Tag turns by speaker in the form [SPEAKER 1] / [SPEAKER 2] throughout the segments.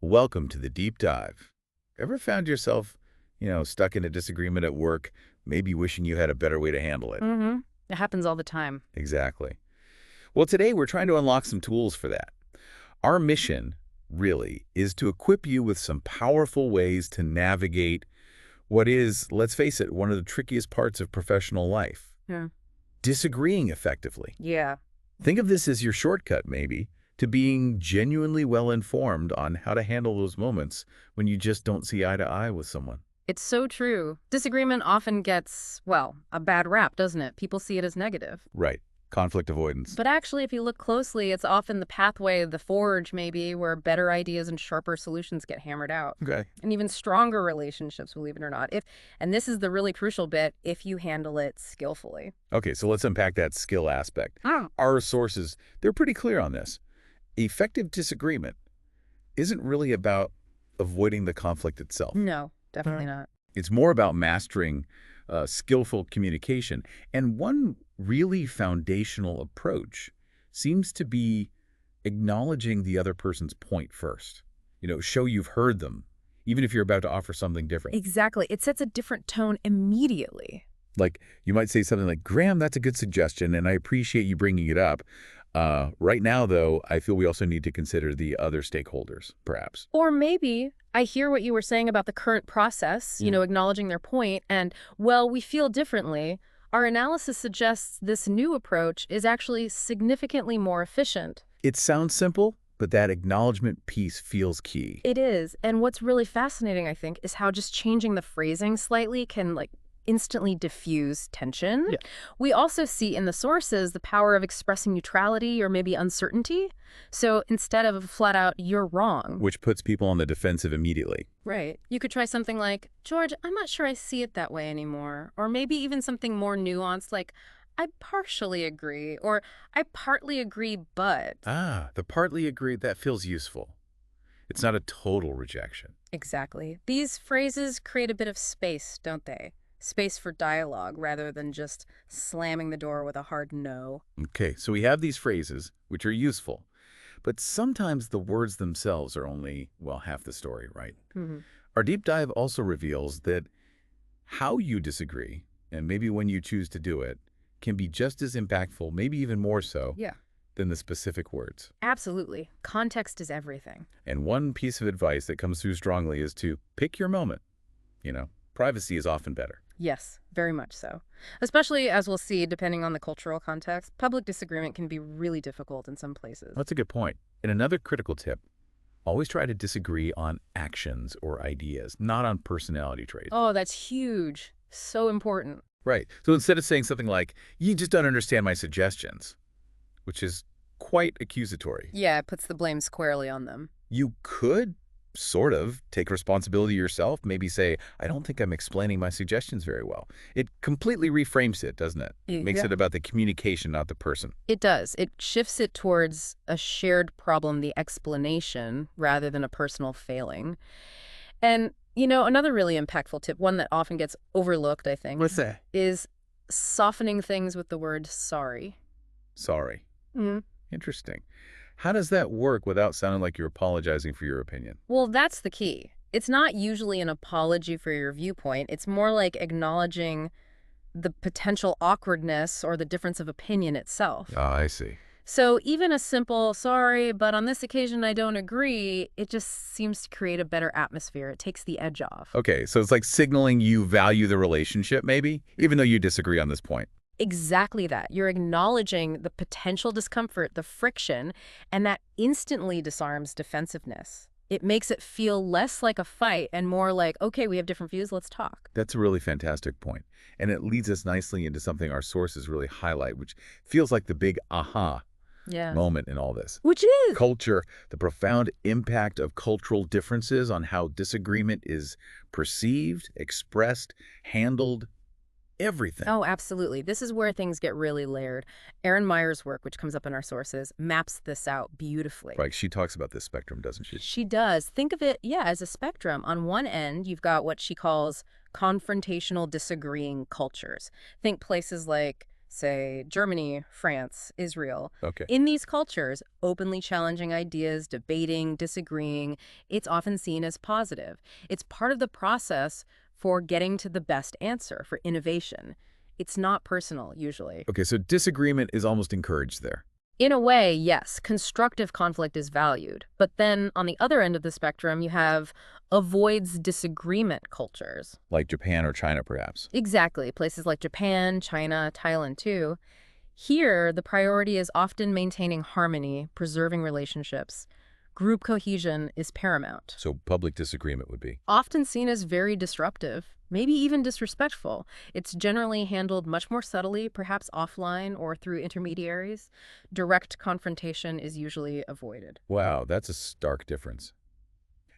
[SPEAKER 1] Welcome to the deep dive. Ever found yourself, stuck in a disagreement at work, maybe wishing you had a better way to handle it?
[SPEAKER 2] Mm-hmm. It happens all the time.
[SPEAKER 1] Exactly. Well, today we're trying to unlock some tools for that. Our mission, really, is to equip you with some powerful ways to navigate what is, let's face it, one of the trickiest parts of professional life,
[SPEAKER 2] Yeah.
[SPEAKER 1] disagreeing effectively.
[SPEAKER 2] Yeah.
[SPEAKER 1] Think of this as your shortcut, maybe, to being genuinely well-informed on how to handle those moments when you just don't see eye to eye with someone.
[SPEAKER 2] It's so true. Disagreement often gets, well, a bad rap, doesn't it? People see it as negative.
[SPEAKER 1] Right. Conflict avoidance.
[SPEAKER 2] But actually, if you look closely, it's often the pathway, the forge, maybe, where better ideas and sharper solutions get hammered out.
[SPEAKER 1] Okay.
[SPEAKER 2] And even stronger relationships, believe it or not. And this is the really crucial bit, if you handle it skillfully.
[SPEAKER 1] Okay, so let's unpack that skill aspect.
[SPEAKER 2] Ah.
[SPEAKER 1] Our sources, they're pretty clear on this. Effective disagreement isn't really about avoiding the conflict itself.
[SPEAKER 2] No, definitely not.
[SPEAKER 1] It's more about mastering skillful communication. And one really foundational approach seems to be acknowledging the other person's point first. Show you've heard them, even if you're about to offer something different.
[SPEAKER 2] Exactly. It sets a different tone immediately.
[SPEAKER 1] Like, you might say something like, Graham, that's a good suggestion, and I appreciate you bringing it up. Right now, though, I feel we also need to consider the other stakeholders, perhaps.
[SPEAKER 2] Or maybe I hear what you were saying about the current process, acknowledging their point, and, well, we feel differently. Our analysis suggests this new approach is actually significantly more efficient.
[SPEAKER 1] It sounds simple, but that acknowledgement piece feels key.
[SPEAKER 2] It is. And what's really fascinating, I think, is how just changing the phrasing slightly can, instantly diffuse tension.
[SPEAKER 1] Yeah.
[SPEAKER 2] We also see in the sources the power of expressing neutrality or maybe uncertainty. So instead of a flat out, you're wrong.
[SPEAKER 1] Which puts people on the defensive immediately.
[SPEAKER 2] Right. You could try something like, George, I'm not sure I see it that way anymore. Or maybe even something more nuanced like, I partially agree, or I partly agree, but.
[SPEAKER 1] The partly agree, that feels useful. It's not a total rejection.
[SPEAKER 2] Exactly. These phrases create a bit of space, don't they? Space for dialogue rather than just slamming the door with a hard no.
[SPEAKER 1] Okay, so we have these phrases, which are useful, but sometimes the words themselves are only, well, half the story, right?
[SPEAKER 2] Mhm.
[SPEAKER 1] Our deep dive also reveals that how you disagree, and maybe when you choose to do it, can be just as impactful, maybe even more so,
[SPEAKER 2] Yeah.
[SPEAKER 1] than the specific words.
[SPEAKER 2] Absolutely. Context is everything.
[SPEAKER 1] And one piece of advice that comes through strongly is to pick your moment. Privacy is often better.
[SPEAKER 2] Yes, very much so. Especially, as we'll see, depending on the cultural context, public disagreement can be really difficult in some places.
[SPEAKER 1] That's a good point. And another critical tip, always try to disagree on actions or ideas, not on personality traits.
[SPEAKER 2] Oh, that's huge. So important.
[SPEAKER 1] Right. So instead of saying something like, you just don't understand my suggestions, which is quite accusatory,
[SPEAKER 2] Yeah, it puts the blame squarely on them.
[SPEAKER 1] you could sort of take responsibility yourself, maybe say, I don't think I'm explaining my suggestions very well. It completely reframes it, doesn't it? Makes
[SPEAKER 2] Yeah.
[SPEAKER 1] it about the communication, not the person.
[SPEAKER 2] It does. It shifts it towards a shared problem, the explanation, rather than a personal failing. And, another really impactful tip, one that often gets overlooked, I think,
[SPEAKER 1] What's that?
[SPEAKER 2] is softening things with the word sorry.
[SPEAKER 1] Sorry.
[SPEAKER 2] Mhm.
[SPEAKER 1] Interesting. How does that work without sounding like you're apologizing for your opinion?
[SPEAKER 2] Well, that's the key. It's not usually an apology for your viewpoint. It's more like acknowledging the potential awkwardness or the difference of opinion itself.
[SPEAKER 1] Ah, I see.
[SPEAKER 2] So even a simple, sorry, but on this occasion I don't agree, it just seems to create a better atmosphere. It takes the edge off.
[SPEAKER 1] Okay, so it's like signaling you value the relationship, maybe, even though you disagree on this point.
[SPEAKER 2] Exactly that. You're acknowledging the potential discomfort, the friction, and that instantly disarms defensiveness. It makes it feel less like a fight and more like, okay, we have different views, let's talk.
[SPEAKER 1] That's a really fantastic point. And it leads us nicely into something our sources really highlight, which feels like the big aha
[SPEAKER 2] Yeah.
[SPEAKER 1] moment in all this.
[SPEAKER 2] Which is?
[SPEAKER 1] Culture, the profound impact of cultural differences on how disagreement is perceived, expressed, handled, everything.
[SPEAKER 2] Oh, absolutely. This is where things get really layered. Erin Meyer's work, which comes up in our sources, maps this out beautifully.
[SPEAKER 1] Right, she talks about this spectrum, doesn't she?
[SPEAKER 2] She does. Think of it, yeah, as a spectrum. On one end, you've got what she calls confrontational disagreeing cultures. Think places like say Germany, France, Israel.
[SPEAKER 1] Okay.
[SPEAKER 2] In these cultures, openly challenging ideas, debating, disagreeing, it's often seen as positive. It's part of the process for getting to the best answer, for innovation. It's not personal, usually.
[SPEAKER 1] Okay, so disagreement is almost encouraged there.
[SPEAKER 2] In a way, yes, constructive conflict is valued. But then on the other end of the spectrum, you have avoids disagreement cultures.
[SPEAKER 1] Like Japan or China, perhaps.
[SPEAKER 2] Exactly. Places like Japan, China, Thailand, too. Here, the priority is often maintaining harmony, preserving relationships. Group cohesion is paramount.
[SPEAKER 1] So public disagreement would be.
[SPEAKER 2] Often seen as very disruptive, maybe even disrespectful. It's generally handled much more subtly, perhaps offline or through intermediaries. Direct confrontation is usually avoided.
[SPEAKER 1] Wow, that's a stark difference.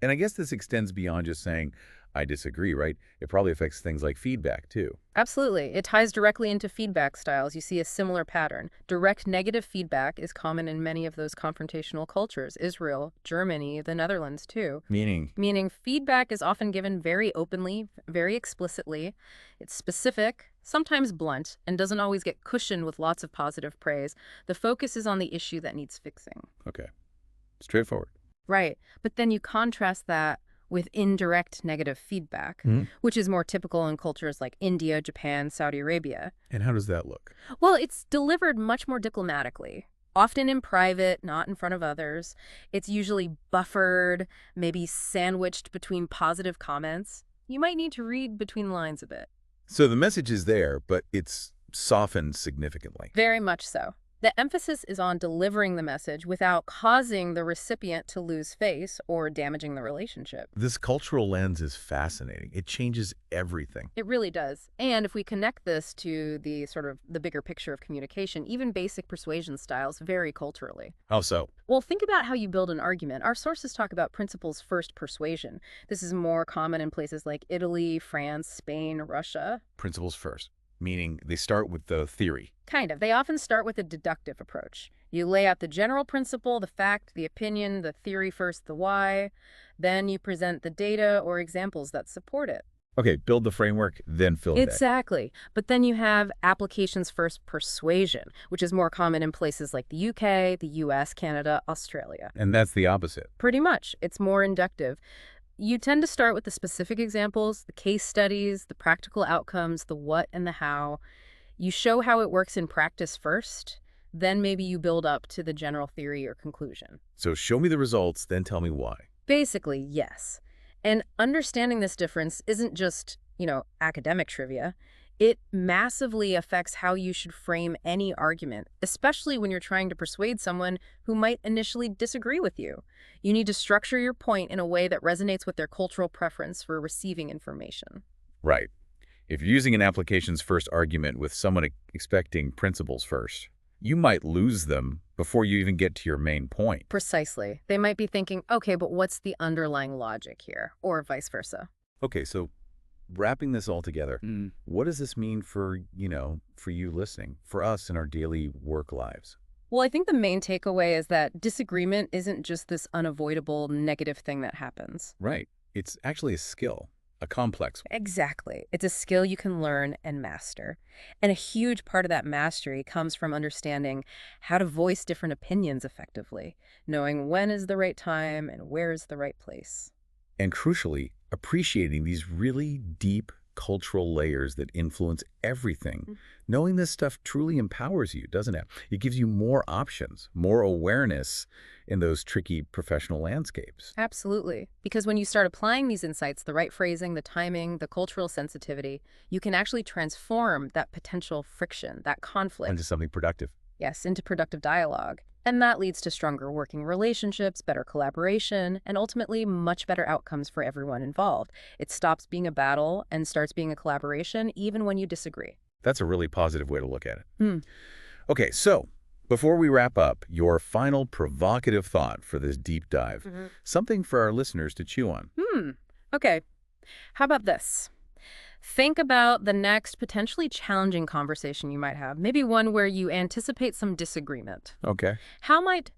[SPEAKER 1] And I guess this extends beyond just saying, I disagree, right? It probably affects things like feedback, too.
[SPEAKER 2] Absolutely. It ties directly into feedback styles. You see a similar pattern. Direct negative feedback is common in many of those confrontational cultures. Israel, Germany, the Netherlands, too. Meaning feedback is often given very openly, very explicitly. It's specific, sometimes blunt, and doesn't always get cushioned with lots of positive praise. The focus is on the issue that needs fixing.
[SPEAKER 1] Okay. Straightforward.
[SPEAKER 2] Right. But then you contrast that with indirect negative feedback, which is more typical in cultures like India, Japan, Saudi Arabia.
[SPEAKER 1] And how does that look?
[SPEAKER 2] Well, it's delivered much more diplomatically, often in private, not in front of others. It's usually buffered, maybe sandwiched between positive comments. You might need to read between the lines a bit.
[SPEAKER 1] So the message is there, but it's softened significantly.
[SPEAKER 2] Very much so. The emphasis is on delivering the message without causing the recipient to lose face or damaging the relationship.
[SPEAKER 1] This cultural lens is fascinating. It changes everything.
[SPEAKER 2] It really does. And if we connect this to the the bigger picture of communication, even basic persuasion styles vary culturally.
[SPEAKER 1] How so?
[SPEAKER 2] Well, think about how you build an argument. Our sources talk about principles first persuasion. This is more common in places like Italy, France, Spain, Russia.
[SPEAKER 1] Principles first, meaning they start with the theory.
[SPEAKER 2] Kind of. They often start with a deductive approach. You lay out the general principle, the fact, the opinion, the theory first, the why. Then you present the data or examples that support it.
[SPEAKER 1] Okay, build the framework, then fill it in.
[SPEAKER 2] Exactly. But then you have applications first persuasion, which is more common in places like the UK, the US, Canada, Australia.
[SPEAKER 1] And that's the opposite.
[SPEAKER 2] Pretty much. It's more inductive. You tend to start with the specific examples, the case studies, the practical outcomes, the what and the how. You show how it works in practice first, then maybe you build up to the general theory or conclusion.
[SPEAKER 1] So show me the results, then tell me why.
[SPEAKER 2] Basically, yes. And understanding this difference isn't just, academic trivia. It massively affects how you should frame any argument, especially when you're trying to persuade someone who might initially disagree with you. You need to structure your point in a way that resonates with their cultural preference for receiving information.
[SPEAKER 1] Right. If you're using an applications first argument with someone expecting principles first, you might lose them before you even get to your main point.
[SPEAKER 2] Precisely. They might be thinking, okay, but what's the underlying logic here? Or vice versa.
[SPEAKER 1] Okay, so wrapping this all together, what does this mean for you listening, for us in our daily work lives?
[SPEAKER 2] Well, I think the main takeaway is that disagreement isn't just this unavoidable negative thing that happens.
[SPEAKER 1] Right. It's actually a skill, a complex one.
[SPEAKER 2] Exactly. It's a skill you can learn and master. And a huge part of that mastery comes from understanding how to voice different opinions effectively, knowing when is the right time and where is the right place.
[SPEAKER 1] And crucially, appreciating these really deep cultural layers that influence everything. Knowing this stuff truly empowers you, doesn't it? It gives you more options, more awareness in those tricky professional landscapes.
[SPEAKER 2] Absolutely. Because when you start applying these insights, the right phrasing, the timing, the cultural sensitivity, you can actually transform that potential friction, that conflict.
[SPEAKER 1] Into something productive.
[SPEAKER 2] Yes, into productive dialogue. And that leads to stronger working relationships, better collaboration, and ultimately much better outcomes for everyone involved. It stops being a battle and starts being a collaboration, even when you disagree.
[SPEAKER 1] That's a really positive way to look at it. Okay, so before we wrap up, your final provocative thought for this deep dive. Something for our listeners to chew on.
[SPEAKER 2] Okay. How about this? Think about the next potentially challenging conversation you might have, maybe one where you anticipate some disagreement.
[SPEAKER 1] Okay.
[SPEAKER 2] How might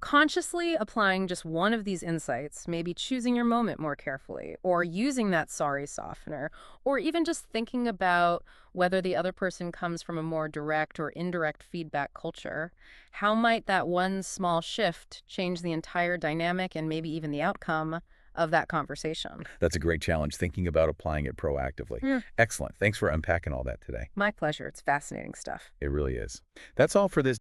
[SPEAKER 2] Consciously applying just one of these insights, maybe choosing your moment more carefully, or using that sorry softener, or even just thinking about whether the other person comes from a more direct or indirect feedback culture, how might that one small shift change the entire dynamic and maybe even the outcome of that conversation?
[SPEAKER 1] That's a great challenge, thinking about applying it proactively.
[SPEAKER 2] Yeah.
[SPEAKER 1] Excellent. Thanks for unpacking all that today.
[SPEAKER 2] My pleasure. It's fascinating stuff.
[SPEAKER 1] It really is. That's all for this